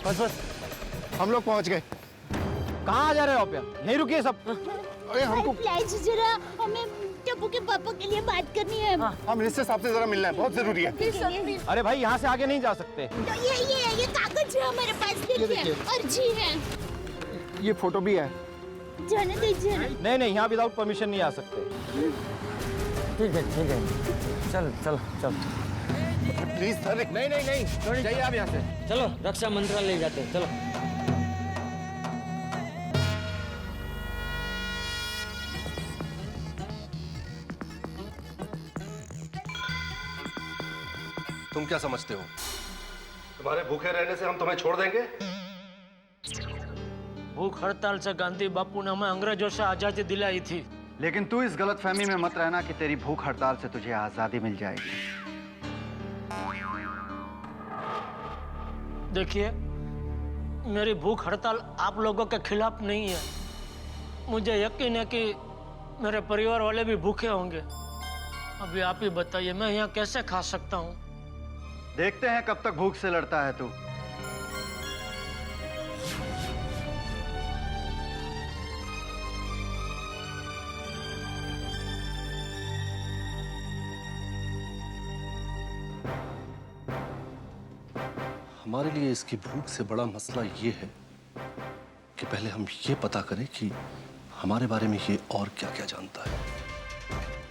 बस बस, हम लोग पहुंच गए। कहाँ जा रहे हो आप? यहीं रुकिए सब। अरे हमको प्लीज जरा हमें टप्पू के पापा के लिए बात करनी है। हम मिनिस्टर साहब से जरा मिलना है, बहुत जरूरी है। अरे भाई, यहाँ से आगे नहीं जा सकते। तो ये कागज है हमारे पास, देखिए, अर्जी है। ये फोटो भी है। जाने दीजिए। नहीं, यहाँ विदाउट परमिशन नहीं आ सकते। ठीक है, चल चल चल। Please sir. नहीं, जाइए आप यहाँ से। चलो रक्षा मंत्रालय जाते हैं, चलो। तुम क्या समझते हो? तुम्हारे भूखे रहने से हम तुम्हें छोड़ देंगे? भूख हड़ताल से गांधी बापू ने हमें अंग्रेजों से आजादी दिलाई थी। लेकिन तू इस गलतफहमी में मत रहना कि तेरी भूख हड़ताल से तुझे आजादी मिल जाएगी। देखिए, मेरी भूख हड़ताल आप लोगों के खिलाफ नहीं है। मुझे यकीन है कि मेरे परिवार वाले भी भूखे होंगे। अभी आप ही बताइए, मैं यहाँ कैसे खा सकता हूँ? देखते हैं कब तक भूख से लड़ता है तू। हमारे लिए इसकी भूख से बड़ा मसला ये है कि पहले हम ये पता करें कि हमारे बारे में ये और क्या क्या जानता है।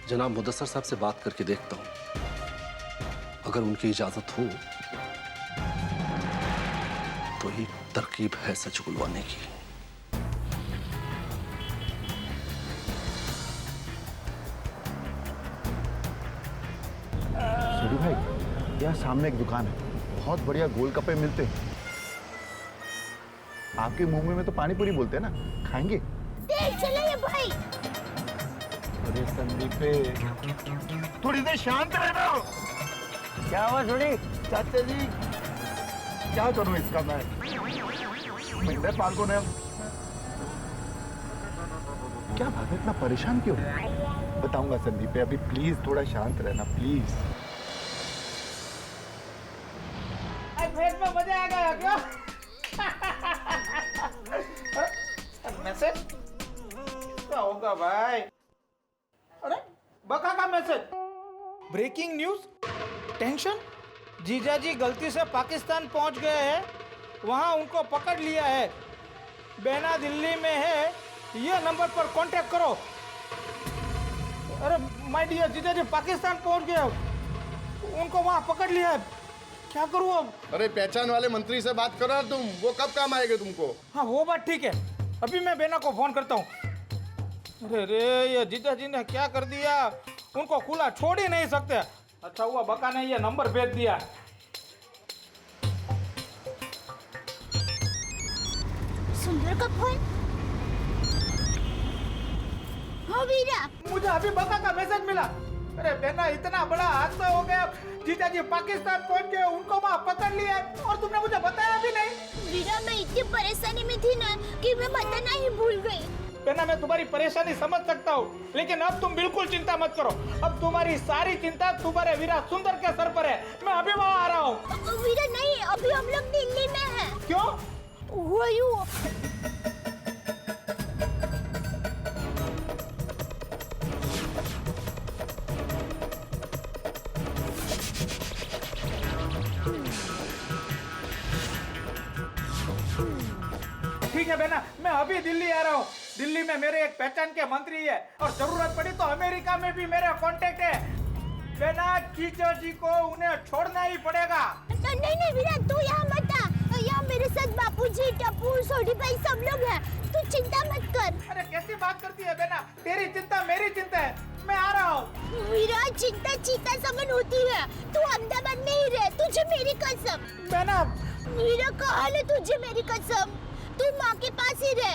जनाब मुदस्सर साहब से बात करके देखता हूँ, अगर उनकी इजाजत हो तो एक तरकीब है सच उगलवाने की। सूरी भाई, यहाँ सामने एक दुकान है, बहुत बढ़िया गोलगप्पे मिलते हैं। आपके मुंह में तो पानी पूरी बोलते हैं ना, खाएंगे? चलो ये भाई। अरे संदीपे, थोड़ी देर शांत रहना। क्या हुआ थोड़ी? चाचा जी, क्या करूं इसका मैं? मेरे पालकों ने क्या बात है, इतना परेशान क्यों? बताऊंगा संदीपे, अभी प्लीज थोड़ा शांत रहना प्लीज। पेट में मजा आ गया क्या? होगा भाई? अरे बका का मैसेज, ब्रेकिंग न्यूज, टेंशन, जीजाजी गलती से पाकिस्तान पहुंच गए हैं, वहां उनको पकड़ लिया है, बेना दिल्ली में है, ये नंबर पर कांटेक्ट करो। अरे माय डियर जीजाजी पाकिस्तान पहुंच गए, उनको वहां पकड़ लिया है, क्या करूं अब? अरे पहचान वाले मंत्री से बात करो तुम, वो कब काम आएंगे तुमको? हाँ वो बात ठीक है, अभी मैं बेना को फोन करता हूँ। अरे रे ये जीजाजी ने क्या कर दिया, उनको खुला छोड़ ही नहीं सकते। अच्छा हुआ बका ने ये नंबर भेज दिया। सुंदर का फोन। हाँ वीरा, मुझे अभी बका का मैसेज मिला। अरे बेना इतना बड़ा हादसा हो गया, जीजाजी पाकिस्तान पहुंच गए, उनको वहाँ पकड़ लिया और तुमने मुझे बताया भी नहीं। वीरा मैं इतनी परेशानी में थी ना कि मैं बताना ही भूल गई। बेना मैं तुम्हारी परेशानी समझ सकता हूँ, लेकिन अब तुम बिल्कुल चिंता मत करो, अब तुम्हारी सारी चिंता तुम्हारे वीरा सुंदर के सर पर है। मैं अभी वहाँ आ रहा हूँ। वीरा नहीं, अभी हम लोग दिल्ली में हैं। क्यों? ठीक है बेना, मैं अभी दिल्ली आ रहा हूँ। दिल्ली में मेरे एक पहचान के मंत्री है और जरूरत पड़ी तो अमेरिका में भी मेरा कांटेक्ट है। बेना टीचर जी को उन्हें छोड़ना ही पड़ेगा। नहीं वीरा, तू यहाँ मत आ, यहाँ मेरे साथ बापूजी, टप्पू, सोडी भाई सब लोग हैं, तू चिंता मत कर। अरे कैसी बात करती है बेना, तेरी चिंता मेरी चिंता है, मैं आ रहा हूँ। वीरा चिंता चीता समन होती है, तू अहमदाबाद में ही रह, तुझे मेरी कसम। बेना वीरा कहा ले तुझे मेरी कसम, तू माँ के पास ही रह।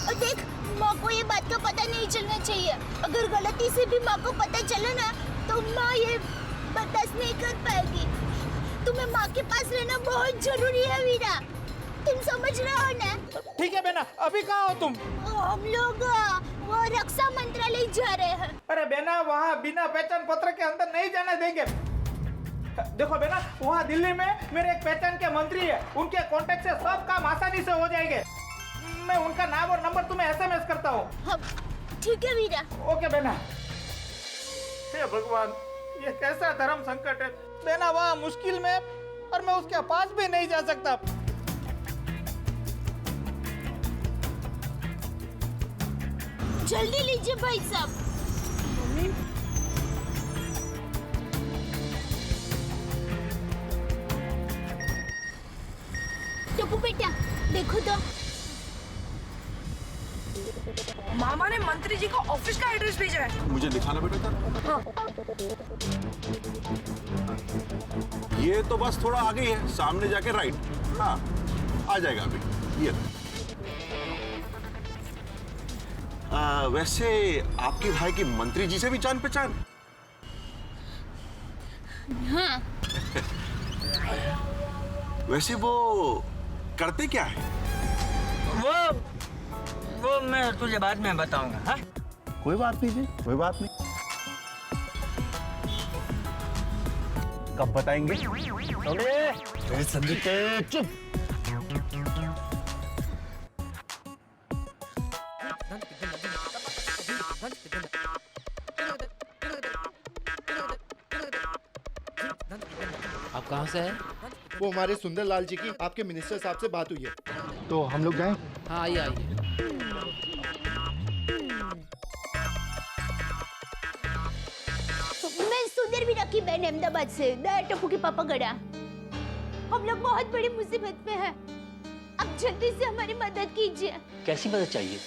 और देख माँ को ये बात का पता नहीं चलना चाहिए, अगर गलती से भी माँ को पता चला ना तो माँ ये बर्दाश्त नहीं कर पाएगी। तुम्हें माँ के पास रहना बहुत जरूरी है वीरा, तुम समझ रहे हो ना? ठीक है बेना, अभी कहाँ हो तुम? हम लोग वो रक्षा मंत्रालय जा रहे हैं। अरे बेना वहाँ बिना पहचान पत्र के अंदर नहीं जाने देंगे। देखो बेना, वहाँ दिल्ली में मेरे एक पहचान के मंत्री है, उनके कांटेक्ट से सब काम आसानी से हो जाएंगे। मैं उनका नाम और नंबर तुम्हें SMS करता हूँ। ठीक है वीरा। ओके बेना। हे भगवान, ये कैसा धर्म संकट है। बेना वहाँ मुश्किल में और मैं उसके पास भी नहीं जा सकता। जल्दी लीजिए भाई साहब। टप्पू बेटा देखो तो, मामा ने मंत्री जी को ऑफिस का एड्रेस भेजा है। मुझे दिखाना बेटा कर। हाँ। ये तो बस थोड़ा आगे ही है, सामने जाके राइट। हाँ आ जाएगा अभी। ये वैसे आपके भाई की मंत्री जी से भी जान पहचान? हाँ। वैसे वो करते क्या है? वो मैं तुझे बाद में बताऊंगा। हाँ? कोई बात नहीं जी, कोई बात नहीं। कब बताएंगे? चुप। आप कहाँ से हैं? वो हमारे सुंदरलाल जी की आपके मिनिस्टर साहब से बात हुई है, तो हम लोग जाएं? हाँ आइए आइए। मैं सुंदर वीरा की बहन अहमदाबाद से, टप्पू के पापा गड़ा। हम लोग बहुत बड़ी मुसीबत में हैं, अब जल्दी से हमारी मदद कीजिए। कैसी मदद चाहिए?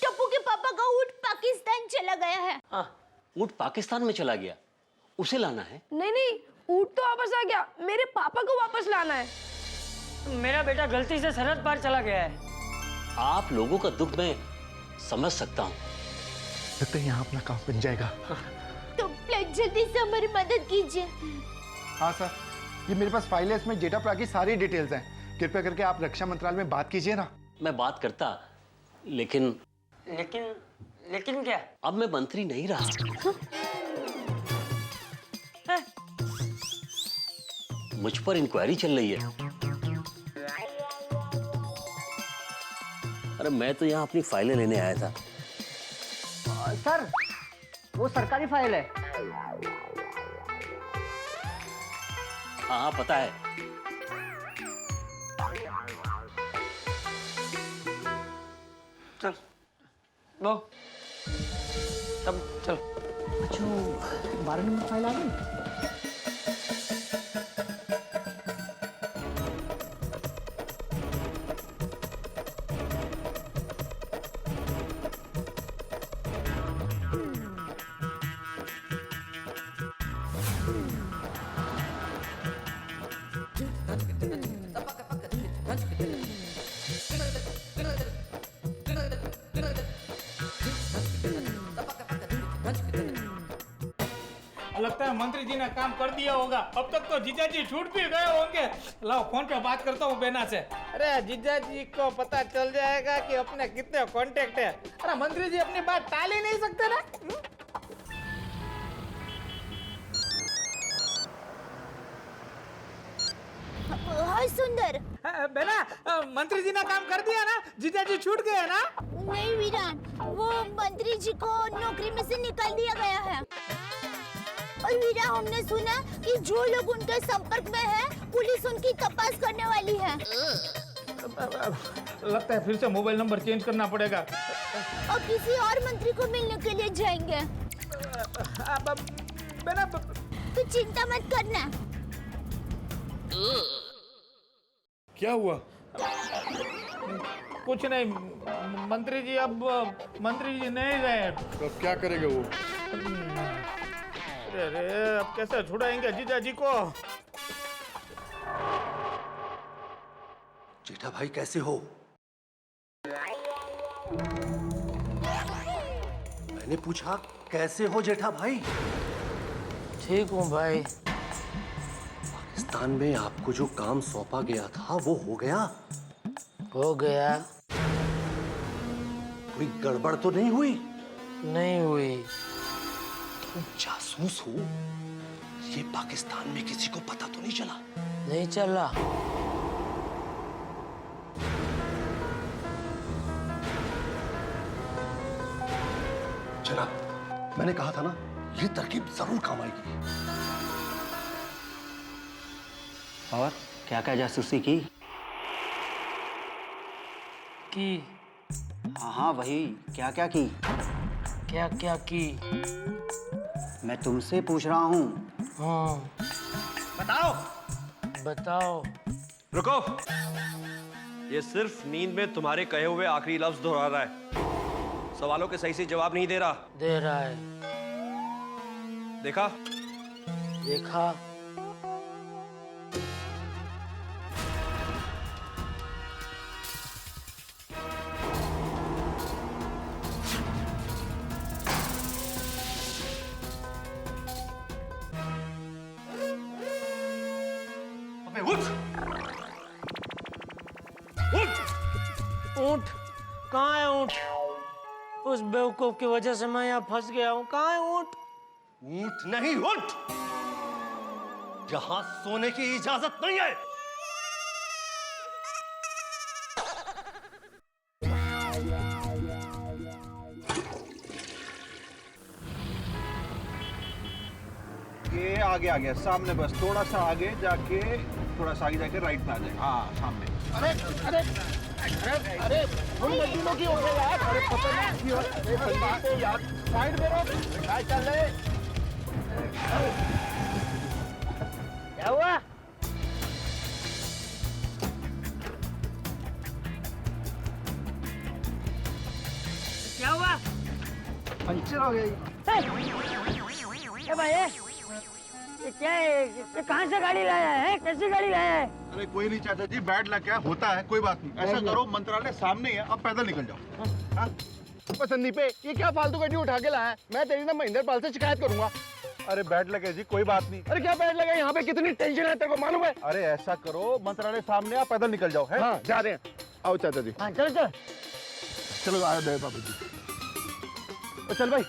टप्पू के पापा का ऊँट पाकिस्तान चला गया है। ऊँट पाकिस्तान में चला गया, उसे लाना है? नहीं, ऊँट तो वापस आ गया, मेरे पापा को वापस लाना है। मेरा बेटा गलती से सरहद पार चला गया है। आप लोगों का दुख मैं समझ सकता हूँ, लगता है यहाँ अपना काम बन जाएगा। तो प्लीज जल्दी से हमारी मदद कीजिए। हाँ सर, ये मेरे पास फाइल है, इसमें जेठाप्रा की सारी डिटेल्स हैं। कृपया करके आप रक्षा मंत्रालय में बात कीजिए ना। मैं बात करता, लेकिन क्या? अब मैं मंत्री नहीं रहा। मुझ पर इंक्वायरी चल रही है। अरे मैं तो यहाँ अपनी फाइलें लेने आया था। सर वो सरकारी फाइल है। हाँ पता है। चल लो तब चल। अच्छा 12 नंबर फाइल आ गई। लगता है मंत्री जी ने काम कर दिया होगा। अब तक तो जीजा जी छूट भी गए होंगे। लाओ फोन पे बात करता हूँ बेना से। अरे जीजा जी को पता चल जाएगा कि अपने कितने कांटेक्ट है। अरे मंत्री जी अपनी बात टाल ही नहीं सकते ना। हाय सुंदर। बेना मंत्री जी ने काम कर दिया ना, जीजा जी छूट गए ना। नहीं वीरान, वो मंत्री जी को नौकरी में से निकाल दिया गया है। और वीरा हमने सुना कि जो लोग उनके संपर्क में है पुलिस उनकी तपास करने वाली है। लगता है फिर से मोबाइल नंबर चेंज करना पड़ेगा। और किसी और मंत्री को मिलने के लिए जाएंगे। तू चिंता मत करना। क्या हुआ? कुछ नहीं, मंत्री जी अब मंत्री जी नहीं रहे। तो क्या करेगा वो? अरे अब कैसे छुड़ाएंगे जीजा जी को? जेठा भाई कैसे हो? मैंने पूछा कैसे हो जेठा भाई? ठीक हूँ भाई। पाकिस्तान में आपको जो काम सौंपा गया था वो हो गया? हो गया। कोई गड़बड़ तो नहीं हुई? नहीं हुई। तुम जासूस हो? ये पाकिस्तान में किसी को पता तो नहीं चला? नहीं चला। जनाब मैंने कहा था ना, ये तरकीब जरूर काम आएगी। और क्या क्या जासूसी की? हाँ वही क्या क्या की? क्या क्या की? मैं तुमसे पूछ रहा हूँ। हाँ बताओ। बताओ। रुको, ये सिर्फ नींद में तुम्हारे कहे हुए आखिरी लफ्ज दोहरा रहा है। सवालों के सही से जवाब नहीं दे रहा। दे रहा है। देखा? देखा। ऊंट कहाँ है? ऊंट उस बेवकूफ की वजह से मैं यहाँ फंस गया हूँ। कहाँ है ऊंट? ऊंट नहीं ऊंट, यहाँ सोने की इजाजत नहीं है। ये आगे आ गया सामने, बस थोड़ा सा आगे जाके, थोड़ा सा आगे जाके राइट में आ जाएगा। हाँ सामने। अरे अरे अरे अरे हम मजदूरों की हो गए यार। अरे पता नहीं क्यों। अरे संदीप को यार साइड में रोक। क्या चल रहे? क्या हुआ? क्या हुआ? पंचर हो गई। ए भाई ये क्या है? ये कहाँ से गाड़ी लाया है? कैसी गाड़ी लाया है? अरे कोई नहीं चाचा जी, बैड लग गया, होता है, कोई बात नहीं। ऐसा करो, मंत्रालय सामने ही है, अब पैदल निकल जाओ। हाँ? संदीप ये क्या फालतू गाड़ी उठा के लाया है? मैं तेरी ना महेंद्र पाल से शिकायत करूंगा। अरे बैड लगे जी, कोई बात नहीं। अरे क्या बैड लगा? यहाँ पे कितनी टेंशन है तेरे को मालूम है? अरे ऐसा करो, मंत्रालय सामने, आप पैदल निकल जाओ। है? हाँ जा रहे हैं। आओ चाचा जी। हाँ चलो चलो चलो आया दे बाबू जी। चल भाई।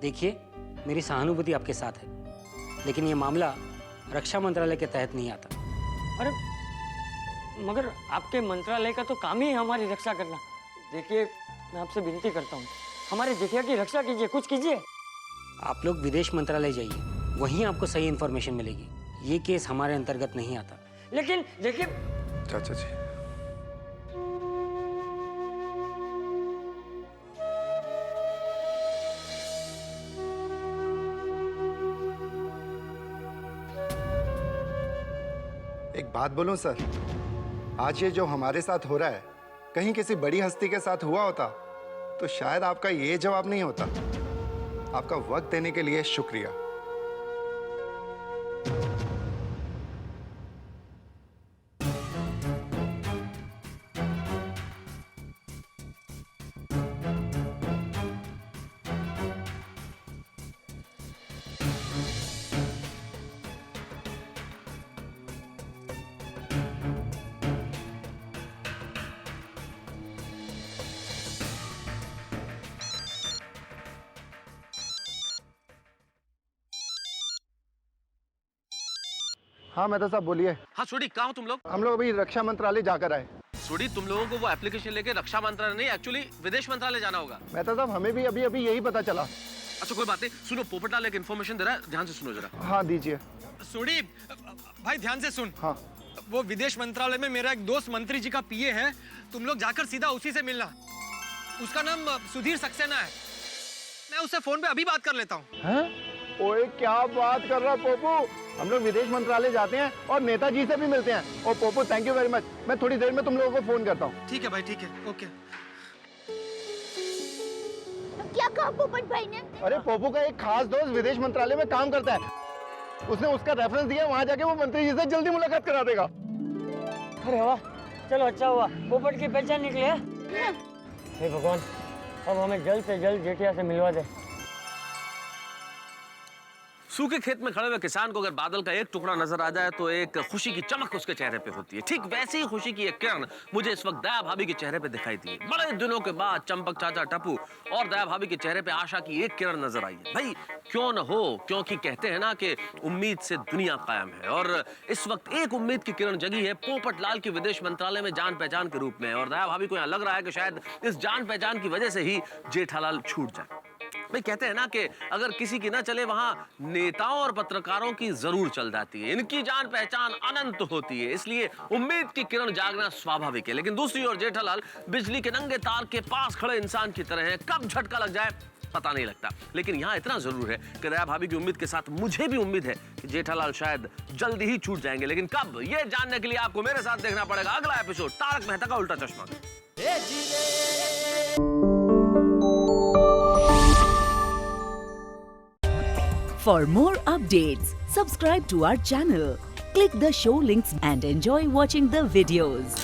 देखिए, मेरी सहानुभूति आपके साथ है, लेकिन ये मामला रक्षा मंत्रालय के तहत नहीं आता। अरे मगर आपके मंत्रालय का तो काम ही है हमारी रक्षा करना। देखिए, मैं आपसे विनती करता हूँ, हमारे जेठिया की रक्षा कीजिए, कुछ कीजिए। आप लोग विदेश मंत्रालय जाइए, वहीं आपको सही इंफॉर्मेशन मिलेगी। ये केस हमारे अंतर्गत नहीं आता। लेकिन देखिए चाचा जी, एक बात बोलूं सर, आज ये जो हमारे साथ हो रहा है, कहीं किसी बड़ी हस्ती के साथ हुआ होता तो शायद आपका ये जवाब नहीं होता। आपका वक्त देने के लिए शुक्रिया। हाँ मेहता साहब बोलिए। हाँ सोडी, कहाँ हो तुम लोग? हम लोग अभी रक्षा मंत्रालय जाकर आए। सोडी, तुम लोगों को वो एप्लीकेशन लेके रक्षा मंत्रालय नहीं, एक्चुअली विदेश मंत्रालय जाना होगा। मेहता साहब हमें भी अभी यही पता चला। अच्छा कोई बात नहीं, सुनो, पोपटलाल एक इन्फॉर्मेशन दे रहा है, ध्यान से सुनो जरा। हाँ दीजिए। सोडी भाई ध्यान से सुन। हाँ। वो विदेश मंत्रालय में मेरा एक दोस्त मंत्री जी का पीए है, तुम लोग जाकर सीधा उसी से मिलना। उसका नाम सुधीर सक्सेना है। मैं उससे फोन पे अभी बात कर लेता हूँ। ओए क्या बात कर रहा पोपू, हम लोग विदेश मंत्रालय जाते हैं और नेताजी से भी मिलते हैं। और पोपू थैंक यू वेरी मच, मैं थोड़ी देर में तुम लोगों को फोन करता हूँ। ठीक है भाई, ठीक है, ओके। क्या कहा पोपट भाई ने? अरे पोपू का एक खास दोस्त विदेश मंत्रालय में काम करता है, उसने उसका रेफरेंस दिया, वहाँ जाके वो मंत्री जी से जल्दी मुलाकात करा देगा। अरे वाह, चलो अच्छा हुआ, पोपट की पहचान निकली है। हे भगवान, अब हमें जल्द से जल्द जेठिया से मिलवा दे। सूखे खेत में खड़े हुए किसान को अगर बादल का एक टुकड़ा नजर आ जाए तो एक खुशी की चमक उसके चेहरे पे होती है। ठीक वैसी ही खुशी की एक किरण मुझे इस वक्त दया भाभी के चेहरे पे दिखाई दी। बड़े दिनों के बाद चंपक चाचा टप्पू और दया भाभी के चेहरे पे आशा की एक किरण नजर आई है। भाई क्यों न हो, क्योंकि कहते हैं ना कि उम्मीद से दुनिया कायम है। और इस वक्त एक उम्मीद की किरण जगी है पोपट लाल के विदेश मंत्रालय में जान पहचान के रूप में। और दया भाभी को यहाँ लग रहा है कि शायद इस जान पहचान की वजह से ही जेठालाल छूट जाए। भाई कहते हैं ना कि अगर किसी की ना चले वहां नेताओं और पत्रकारों की जरूर चल जाती है। इनकी जान पहचान अनंत होती है, इसलिए उम्मीद की किरण जागना स्वाभाविक है। लेकिन दूसरी ओर जेठालाल बिजली के नंगे तार के पास खड़े इंसान की तरह है, कब झटका लग जाए पता नहीं लगता। लेकिन यहाँ इतना जरूर है कि दया भाभी की उम्मीद के साथ मुझे भी उम्मीद है कि जेठालाल शायद जल्दी ही छूट जाएंगे। लेकिन कब, ये जानने के लिए आपको मेरे साथ देखना पड़ेगा अगला एपिसोड तारक मेहता का उल्टा चश्मा। For more updates, subscribe to our channel, click the show links and enjoy watching the videos.